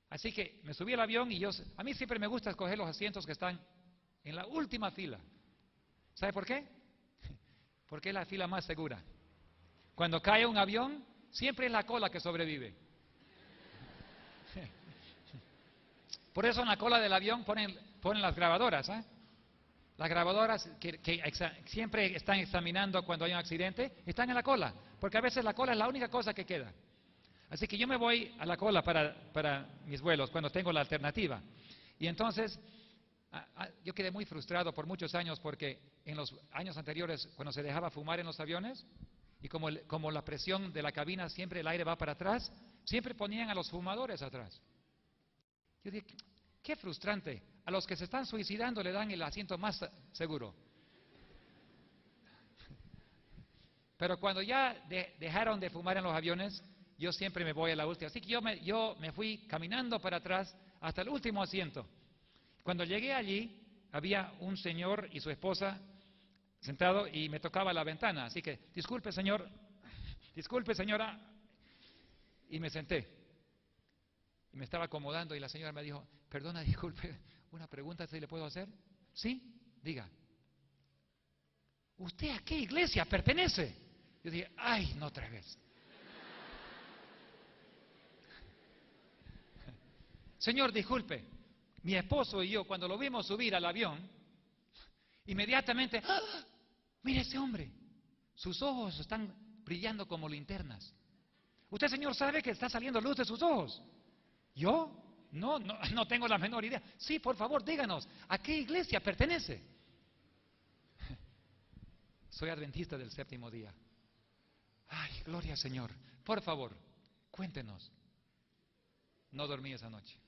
Así que me subí al avión y a mí siempre me gusta escoger los asientos que están en la última fila. ¿Sabe por qué? Porque es la fila más segura. Cuando cae un avión, siempre es la cola que sobrevive. Por eso en la cola del avión ponen las grabadoras, ¿eh? Las grabadoras que siempre están examinando cuando hay un accidente, están en la cola, porque a veces la cola es la única cosa que queda. Así que yo me voy a la cola para mis vuelos, cuando tengo la alternativa. Y entonces, yo quedé muy frustrado por muchos años, porque en los años anteriores, cuando se dejaba fumar en los aviones, y como la presión de la cabina siempre el aire va para atrás, siempre ponían a los fumadores atrás. Yo dije, qué frustrante. A los que se están suicidando le dan el asiento más seguro. Pero cuando ya dejaron de fumar en los aviones, yo siempre me voy a la última. Así que yo me fui caminando para atrás hasta el último asiento. Cuando llegué allí, había un señor y su esposa sentado y me tocaba la ventana. Así que, disculpe señor, disculpe señora. Y me senté. Y me estaba acomodando y la señora me dijo, perdona, disculpe, una pregunta si le puedo hacer. ¿Sí? Diga. ¿Usted a qué iglesia pertenece? Yo dije, ay, no otra vez. Señor, disculpe, mi esposo y yo cuando lo vimos subir al avión, inmediatamente, ¡ah! Mire ese hombre, sus ojos están brillando como linternas. Usted, señor, sabe que está saliendo luz de sus ojos. ¿Yo? No tengo la menor idea. Sí, por favor, díganos, ¿a qué iglesia pertenece? Soy adventista del séptimo día. Ay, gloria al Señor. Por favor, cuéntenos. No dormí esa noche.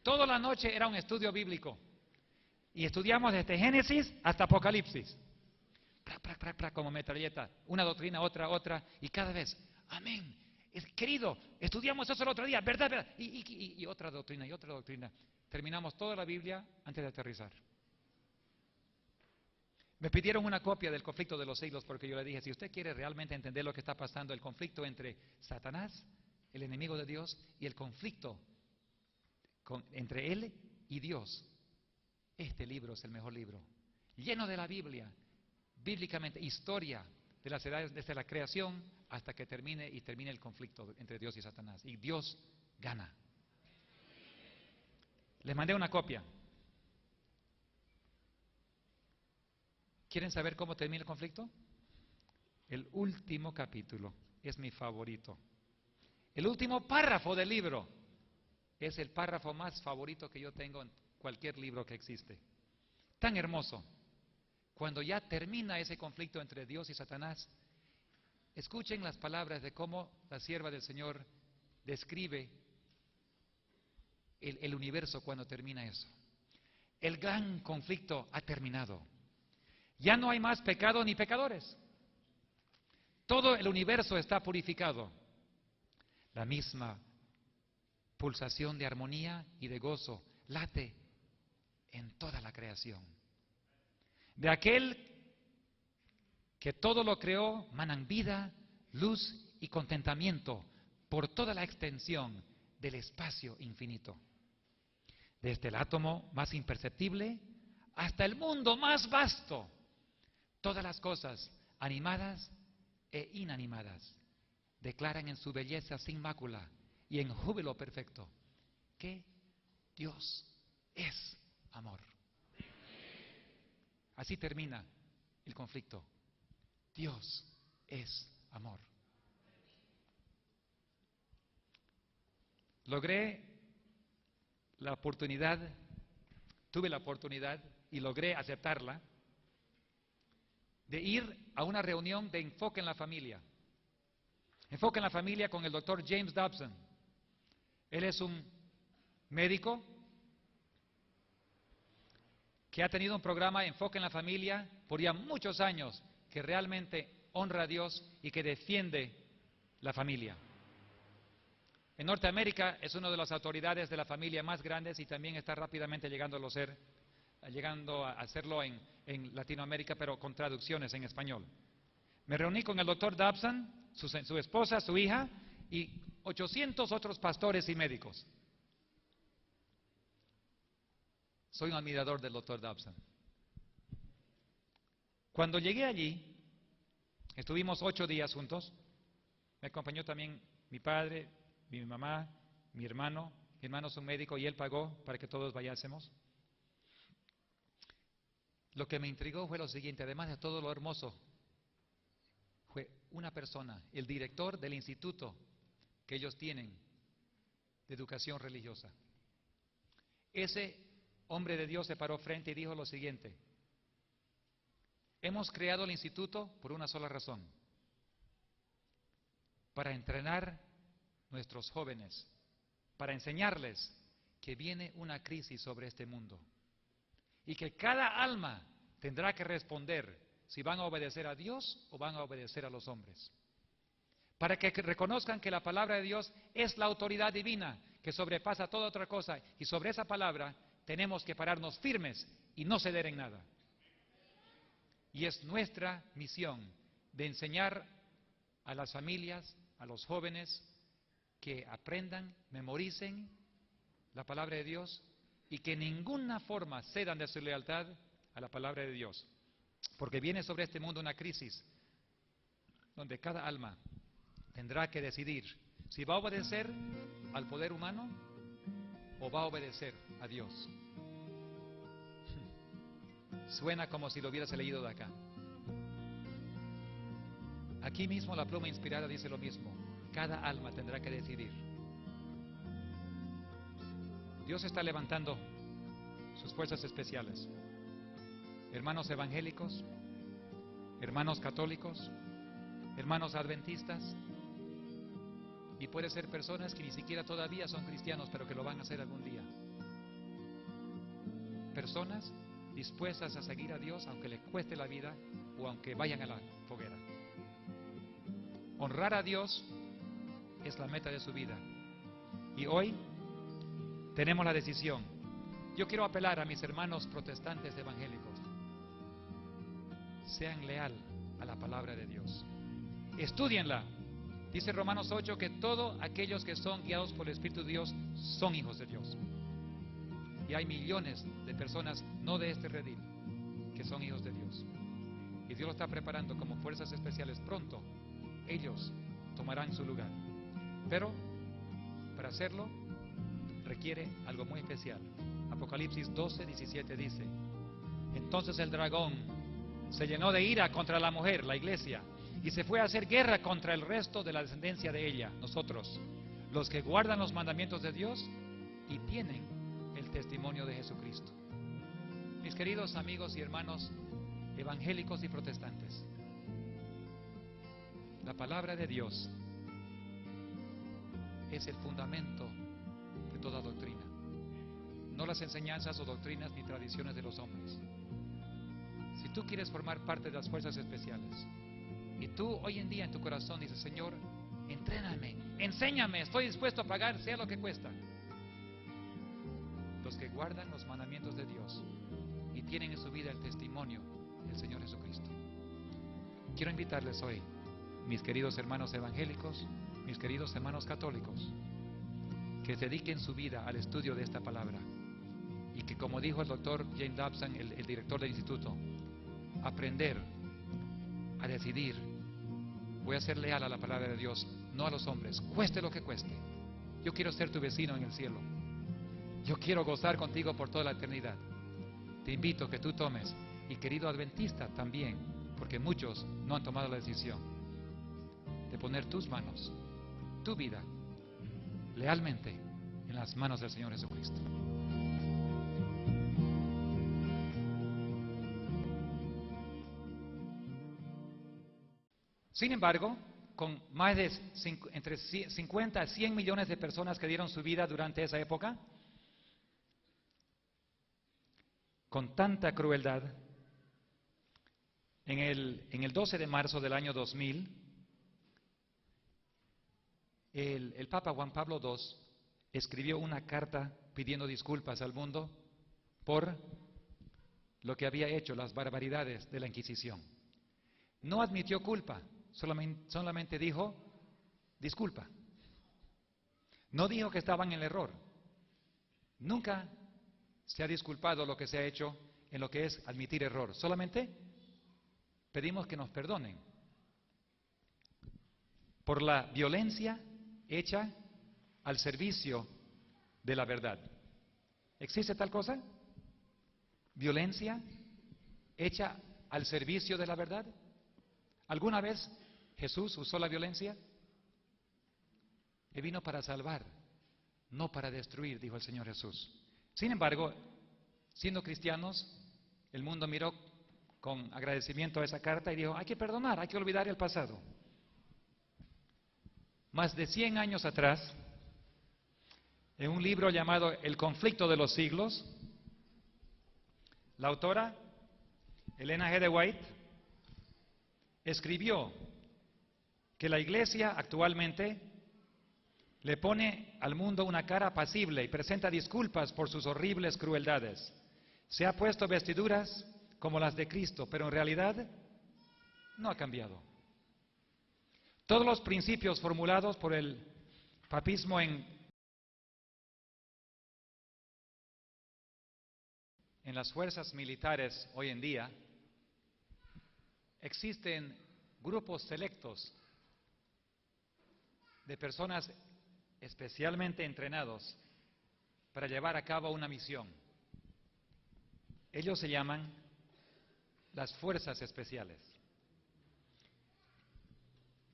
Toda la noche era un estudio bíblico. Y estudiamos desde Génesis hasta Apocalipsis. Como metralleta. Una doctrina, otra. Y cada vez, amén. Querido, estudiamos eso el otro día, ¿verdad? Y otra doctrina, y otra doctrina. Terminamos toda la Biblia antes de aterrizar. Me pidieron una copia del conflicto de los siglos porque yo le dije, si usted quiere realmente entender lo que está pasando, el conflicto entre Satanás, el enemigo de Dios, y el conflicto entre él y Dios, este libro es el mejor libro. Lleno de la Biblia, bíblicamente, historia de las edades, desde la creación hasta que termine el conflicto entre Dios y Satanás. Y Dios gana. Les mandé una copia. ¿Quieren saber cómo termina el conflicto? El último capítulo es mi favorito. El último párrafo del libro es el párrafo más favorito que yo tengo en cualquier libro que existe. Tan hermoso. Cuando ya termina ese conflicto entre Dios y Satanás, escuchen las palabras de cómo la sierva del Señor describe el universo cuando termina eso. El gran conflicto ha terminado. Ya no hay más pecado ni pecadores. Todo el universo está purificado. La misma pulsación de armonía y de gozo late en toda la creación. De aquel que todo lo creó, manan vida, luz y contentamiento por toda la extensión del espacio infinito. Desde el átomo más imperceptible hasta el mundo más vasto, todas las cosas animadas e inanimadas declaran en su belleza sin mácula y en júbilo perfecto que Dios es amor. Así termina el conflicto. Dios es amor. Tuve la oportunidad y logré aceptarla, de ir a una reunión de Enfoque en la Familia. Enfoque en la Familia con el doctor James Dobson. Él es un médico que ha tenido un programa Enfoque en la Familia por ya muchos años, que realmente honra a Dios y que defiende la familia. En Norteamérica es una de las autoridades de la familia más grandes y también está rápidamente llegando a hacerlo en Latinoamérica, pero con traducciones en español. Me reuní con el doctor Dobson, su esposa, su hija y 800 otros pastores y médicos. Soy un admirador del doctor Dobson. Cuando llegué allí, estuvimos 8 días juntos. Me acompañó también mi padre, mi mamá, mi hermano. Mi hermano es un médico y él pagó para que todos vayásemos. Lo que me intrigó fue lo siguiente: además de todo lo hermoso, fue una persona, el director del instituto que ellos tienen de educación religiosa. Ese hombre de Dios se paró frente y dijo lo siguiente: hemos creado el instituto por una sola razón: para entrenar nuestros jóvenes, para enseñarles que viene una crisis sobre este mundo y que cada alma tendrá que responder si van a obedecer a Dios o van a obedecer a los hombres. Para que reconozcan que la palabra de Dios es la autoridad divina que sobrepasa toda otra cosa, y sobre esa palabra tenemos que pararnos firmes y no ceder en nada. Y es nuestra misión de enseñar a las familias, a los jóvenes, que aprendan, memoricen la palabra de Dios y que en ninguna forma cedan de su lealtad a la palabra de Dios. Porque viene sobre este mundo una crisis donde cada alma tendrá que decidir si va a obedecer al poder humano o va a obedecer a Dios. Suena como si lo hubieras leído de acá. Aquí mismo la pluma inspirada dice lo mismo: cada alma tendrá que decidir. Dios está levantando sus fuerzas especiales. Hermanos evangélicos, hermanos católicos, hermanos adventistas, y puede ser personas que ni siquiera todavía son cristianos, pero que lo van a hacer algún día. Personas dispuestas a seguir a Dios aunque les cueste la vida o aunque vayan a la foguera. Honrar a Dios es la meta de su vida. Y hoy tenemos la decisión. Yo quiero apelar a mis hermanos protestantes evangélicos: sean leal a la palabra de Dios. Estúdienla. Dice Romanos 8 que todos aquellos que son guiados por el Espíritu de Dios son hijos de Dios. Y hay millones de personas no de este redil que son hijos de Dios. Y Dios lo está preparando como fuerzas especiales. Pronto ellos tomarán su lugar. Pero para hacerlo requiere algo muy especial. Apocalipsis 12:17 dice: entonces el dragón se llenó de ira contra la mujer, la iglesia, y se fue a hacer guerra contra el resto de la descendencia de ella, nosotros, los que guardan los mandamientos de Dios y tienen el testimonio de Jesucristo. Mis queridos amigos y hermanos evangélicos y protestantes, la palabra de Dios es el fundamento de toda doctrina, no las enseñanzas o doctrinas ni tradiciones de los hombres. Si tú quieres formar parte de las fuerzas especiales, Y tú hoy en día en tu corazón dices, Señor, entréname, enséñame, estoy dispuesto a pagar, sea lo que cuesta. Los que guardan los mandamientos de Dios y tienen en su vida el testimonio del Señor Jesucristo. Quiero invitarles hoy, mis queridos hermanos evangélicos, mis queridos hermanos católicos, que dediquen su vida al estudio de esta palabra y que, como dijo el doctor James Dobson, el director del instituto, aprender a decidir: voy a ser leal a la palabra de Dios, no a los hombres, cueste lo que cueste. Yo quiero ser tu vecino en el cielo. Yo quiero gozar contigo por toda la eternidad. Te invito a que tú tomes, y querido adventista también, porque muchos no han tomado la decisión de poner tus manos, tu vida, lealmente en las manos del Señor Jesucristo. Sin embargo, con más de entre 50 a 100 millones de personas que dieron su vida durante esa época, con tanta crueldad, en el 12 de marzo del año 2000, el Papa Juan Pablo II escribió una carta pidiendo disculpas al mundo por lo que había hecho, las barbaridades de la Inquisición. No admitió culpa, solamente dijo disculpa. No dijo que estaban en el error. Nunca se ha disculpado lo que se ha hecho en lo que es admitir error. Solamente pedimos que nos perdonen por la violencia hecha al servicio de la verdad. ¿Existe tal cosa? ¿Violencia hecha al servicio de la verdad? ¿Alguna vez Jesús usó la violencia? Él vino para salvar, no para destruir, dijo el Señor Jesús. Sin embargo, siendo cristianos, el mundo miró con agradecimiento a esa carta y dijo: hay que perdonar, hay que olvidar el pasado. Más de 100 años atrás, en un libro llamado El conflicto de los siglos, la autora Elena G. de White escribió que la Iglesia actualmente le pone al mundo una cara apacible y presenta disculpas por sus horribles crueldades. Se ha puesto vestiduras como las de Cristo, pero en realidad no ha cambiado. Todos los principios formulados por el papismo en las fuerzas militares hoy en día, existen grupos selectos de personas especialmente entrenados para llevar a cabo una misión. Ellos se llaman las fuerzas especiales.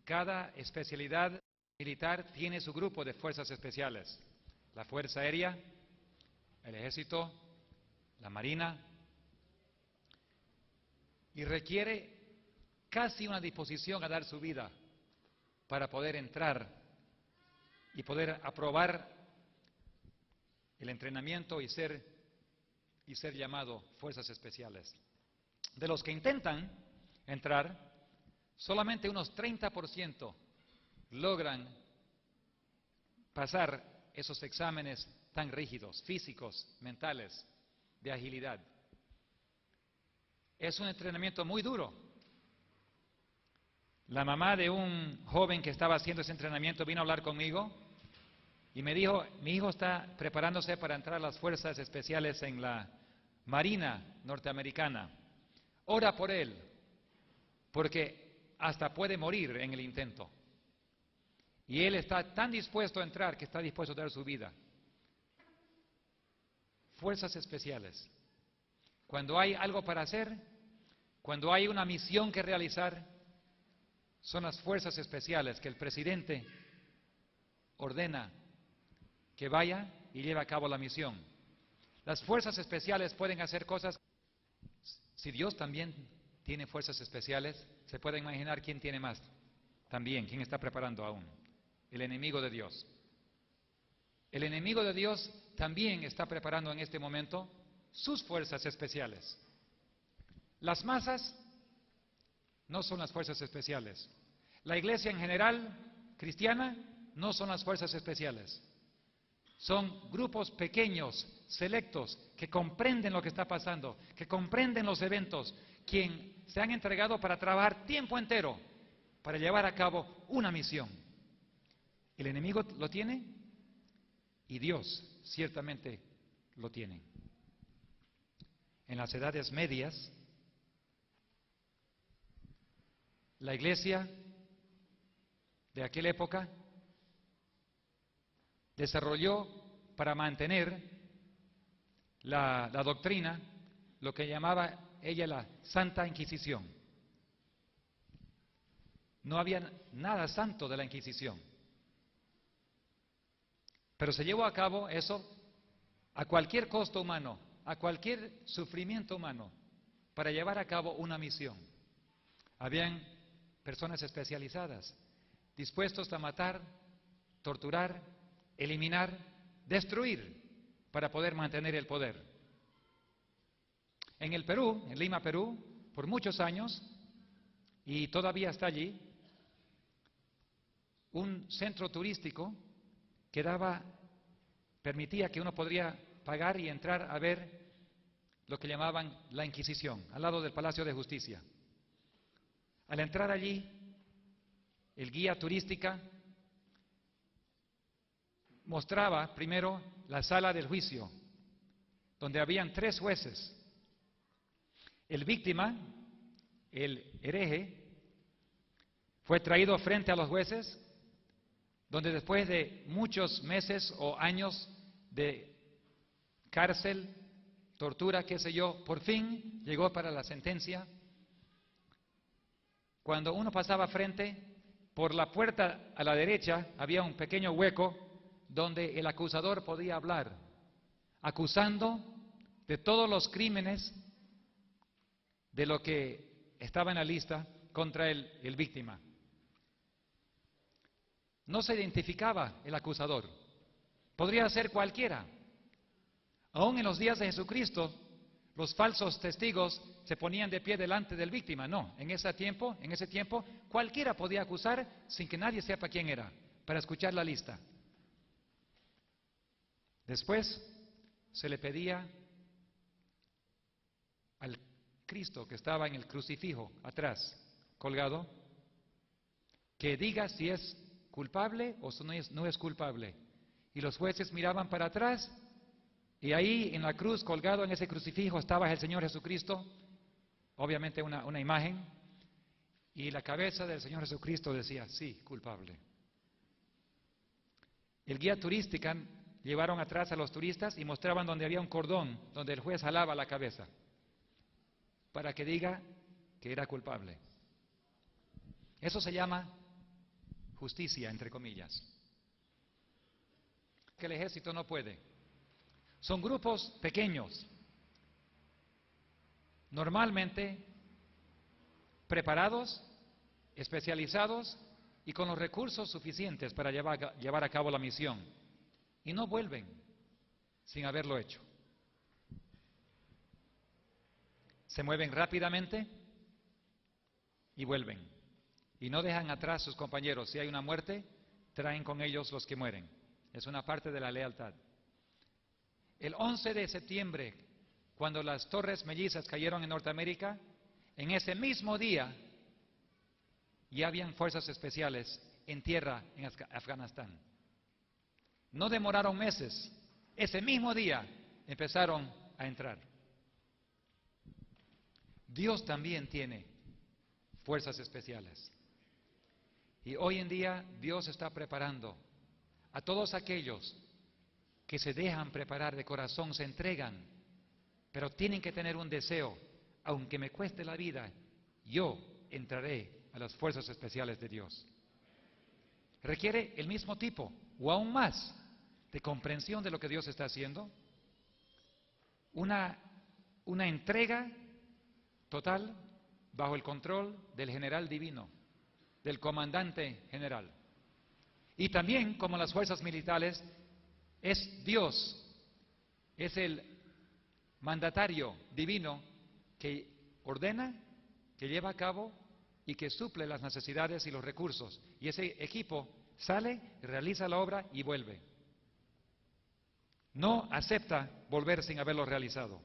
Cada especialidad militar tiene su grupo de fuerzas especiales: la Fuerza Aérea, el Ejército, la Marina, y requiere casi una disposición a dar su vida para poder entrar y poder aprobar el entrenamiento y ser llamado fuerzas especiales. De los que intentan entrar, solamente unos 30% logran pasar esos exámenes tan rígidos, físicos, mentales, de agilidad. Es un entrenamiento muy duro. La mamá de un joven que estaba haciendo ese entrenamiento vino a hablar conmigo y me dijo: mi hijo está preparándose para entrar a las fuerzas especiales en la Marina norteamericana. Ora por él, porque hasta puede morir en el intento. Y él está tan dispuesto a entrar que está dispuesto a dar su vida. Fuerzas especiales. Cuando hay algo para hacer, cuando hay una misión que realizar, son las fuerzas especiales que el presidente ordena que vaya y lleve a cabo la misión. Las fuerzas especiales pueden hacer cosas. Si Dios también tiene fuerzas especiales, se puede imaginar quién tiene más. También, quién está preparando aún. El enemigo de Dios. El enemigo de Dios también está preparando en este momento sus fuerzas especiales. Las masas no son las fuerzas especiales. La iglesia en general, cristiana, no son las fuerzas especiales. Son grupos pequeños, selectos, que comprenden lo que está pasando, que comprenden los eventos, quien se han entregado para trabajar tiempo entero para llevar a cabo una misión. El enemigo lo tiene y Dios ciertamente lo tiene. En las edades medias, la iglesia de aquella época desarrolló para mantener la doctrina lo que llamaba ella la Santa Inquisición. No había nada santo de la Inquisición, pero se llevó a cabo eso a cualquier costo humano, a cualquier sufrimiento humano, para llevar a cabo una misión. Habían personas especializadas, dispuestos a matar, torturar, eliminar, destruir, para poder mantener el poder. En el Perú, en Lima, Perú, por muchos años, y todavía está allí, un centro turístico que permitía que uno podría pagar y entrar a ver lo que llamaban la Inquisición, al lado del Palacio de Justicia. Al entrar allí, el guía turística mostraba primero la sala del juicio, donde habían 3 jueces. El víctima, el hereje, fue traído frente a los jueces, donde después de muchos meses o años de cárcel, tortura, qué sé yo, por fin llegó para la sentencia. Cuando uno pasaba frente, por la puerta a la derecha había un pequeño hueco donde el acusador podía hablar, acusando de todos los crímenes de lo que estaba en la lista contra el víctima. No se identificaba el acusador, podría ser cualquiera. Aún en los días de Jesucristo, los falsos testigos se ponían de pie delante del víctima. No, en ese tiempo, cualquiera podía acusar sin que nadie sepa quién era, para escuchar la lista. Después se le pedía al Cristo que estaba en el crucifijo atrás, colgado, que diga si es culpable o si no es culpable. Y los jueces miraban para atrás y ahí en la cruz, colgado en ese crucifijo, estaba el Señor Jesucristo, obviamente una imagen, y la cabeza del Señor Jesucristo decía, sí, culpable. El guía turístico llevaron atrás a los turistas y mostraban donde había un cordón, donde el juez jalaba la cabeza, para que diga que era culpable. Eso se llama justicia, entre comillas, que el ejército no puede. Son grupos pequeños, normalmente preparados, especializados y con los recursos suficientes para llevar a cabo la misión, y no vuelven sin haberlo hecho. Se mueven rápidamente y vuelven, y no dejan atrás sus compañeros. Si hay una muerte, traen con ellos los que mueren. Es una parte de la lealtad. El 11 de septiembre, cuando las Torres Mellizas cayeron en Norteamérica, en ese mismo día ya habían fuerzas especiales en tierra en Afganistán. No demoraron meses, ese mismo día empezaron a entrar. Dios también tiene fuerzas especiales. Y hoy en día Dios está preparando a todos aquellos que se dejan preparar de corazón, se entregan, pero tienen que tener un deseo. Aunque me cueste la vida, yo entraré a las fuerzas especiales de Dios. Requiere el mismo tipo, o aún más, de comprensión de lo que Dios está haciendo, una entrega total bajo el control del general divino, del comandante general. Y también, como las fuerzas militares, es Dios, es el mandatario divino que ordena, que lleva a cabo y que suple las necesidades y los recursos. Y ese equipo sale, realiza la obra y vuelve. No acepta volver sin haberlo realizado.